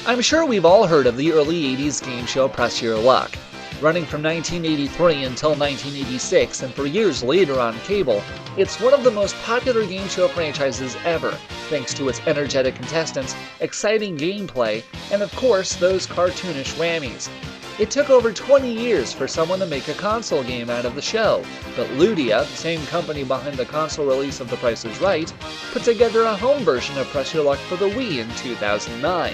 I'm sure we've all heard of the early 80s game show Press Your Luck. Running from 1983 until 1986 and for years later on cable, it's one of the most popular game show franchises ever, thanks to its energetic contestants, exciting gameplay, and of course those cartoonish whammies. It took over 20 years for someone to make a console game out of the show, but Ludia, the same company behind the console release of The Price is Right, put together a home version of Press Your Luck for the Wii in 2009.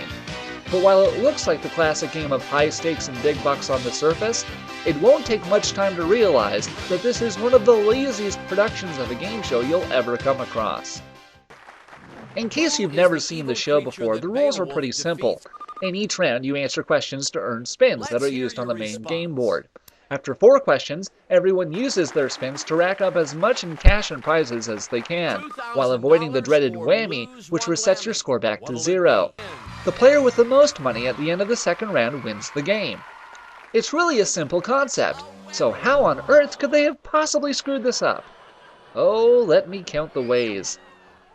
But while it looks like the classic game of high stakes and big bucks on the surface, it won't take much time to realize that this is one of the laziest productions of a game show you'll ever come across. In case you've never seen the show before, the rules are pretty simple. In each round, you answer questions to earn spins that are used on the main game board. After 4 questions, everyone uses their spins to rack up as much in cash and prizes as they can, while avoiding the dreaded whammy, which resets your score back to 0. The player with the most money at the end of the second round wins the game. It's really a simple concept, so how on earth could they have possibly screwed this up? Oh, let me count the ways.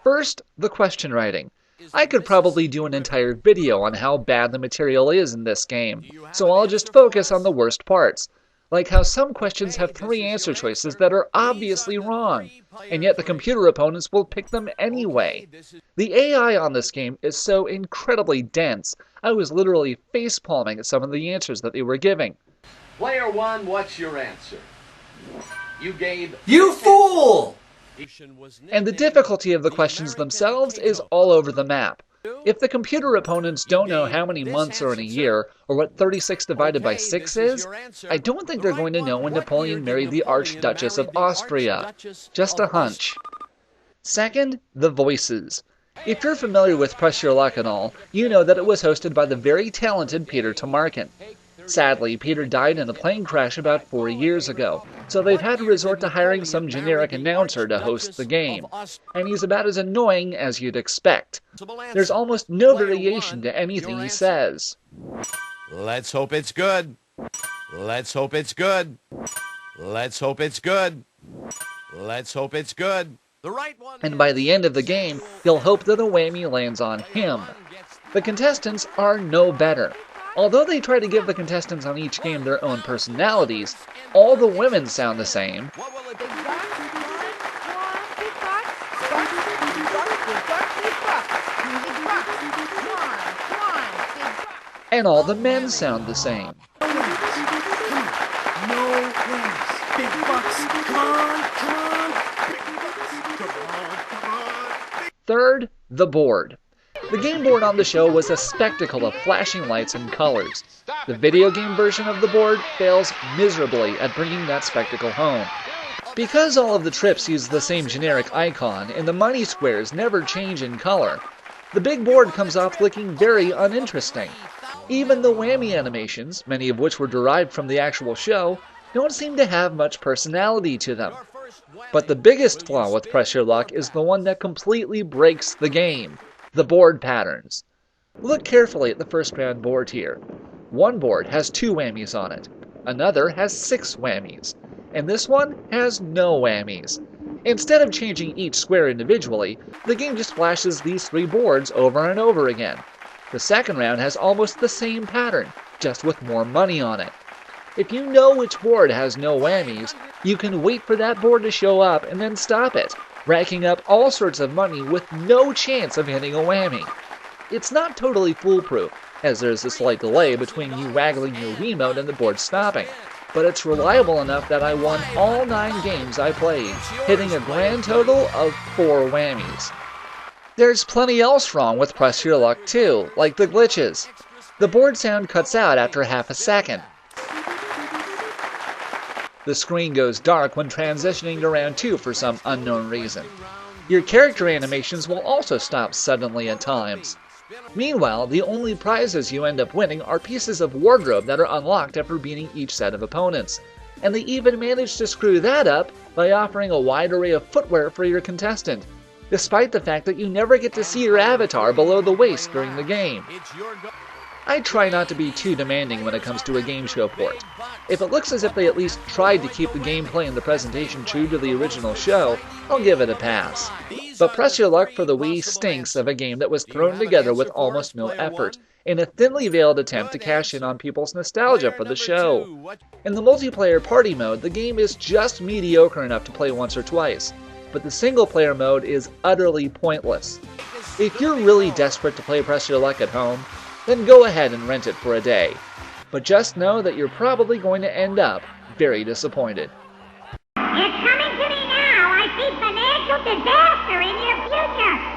First, the question writing. I could probably do an entire video on how bad the material is in this game, so I'll just focus on the worst parts. Like how some questions have 3 answer choices that are obviously wrong, and yet the computer opponents will pick them anyway. The AI on this game is so incredibly dense, I was literally facepalming at some of the answers that they were giving. Player 1, what's your answer? You gave... You fool! And the difficulty of the questions themselves is all over the map. If the computer opponents don't know how many months are in a year, or what 36 divided by 6 is, I don't think they're going to know when Napoleon married the Archduchess of Austria. Just a hunch. Second, the voices. If you're familiar with Press Your Luck and all, you know that it was hosted by the very talented Peter Tomarken. Sadly, Peter died in a plane crash about 4 years ago, so they've had to resort to hiring some generic announcer to host the game, and he's about as annoying as you'd expect. There's almost no variation to anything he says. Let's hope it's good. Let's hope it's good. Let's hope it's good. Let's hope it's good. And by the end of the game, you'll hope that a whammy lands on him. The contestants are no better. Although they try to give the contestants on each game their own personalities, all the women sound the same, and all the men sound the same. Third, the board. The game board on the show was a spectacle of flashing lights and colors. The video game version of the board fails miserably at bringing that spectacle home. Because all of the trips use the same generic icon and the money squares never change in color, the big board comes off looking very uninteresting. Even the whammy animations, many of which were derived from the actual show, don't seem to have much personality to them. But the biggest flaw with Press Your Luck is the one that completely breaks the game. The board patterns. Look carefully at the first round board here. One board has 2 whammies on it, another has 6 whammies, and this one has no whammies. Instead of changing each square individually, the game just flashes these 3 boards over and over again. The second round has almost the same pattern, just with more money on it. If you know which board has no whammies, you can wait for that board to show up and then stop it, racking up all sorts of money with no chance of hitting a whammy. It's not totally foolproof, as there's a slight delay between you waggling your remote and the board stopping, but it's reliable enough that I won all 9 games I played, hitting a grand total of 4 whammies. There's plenty else wrong with Press Your Luck too, like the glitches. The board sound cuts out after half a second. The screen goes dark when transitioning to round 2 for some unknown reason. Your character animations will also stop suddenly at times. Meanwhile, the only prizes you end up winning are pieces of wardrobe that are unlocked after beating each set of opponents. And they even manage to screw that up by offering a wide array of footwear for your contestant, despite the fact that you never get to see your avatar below the waist during the game. I try not to be too demanding when it comes to a game show port. If it looks as if they at least tried to keep the gameplay and the presentation true to the original show, I'll give it a pass. But Press Your Luck for the Wii stinks of a game that was thrown together with almost no effort, in a thinly veiled attempt to cash in on people's nostalgia for the show. In the multiplayer party mode, the game is just mediocre enough to play once or twice, but the single player mode is utterly pointless. If you're really desperate to play Press Your Luck at home, then go ahead and rent it for a day. But just know that you're probably going to end up very disappointed. It's coming to me now. I see financial disaster in your future.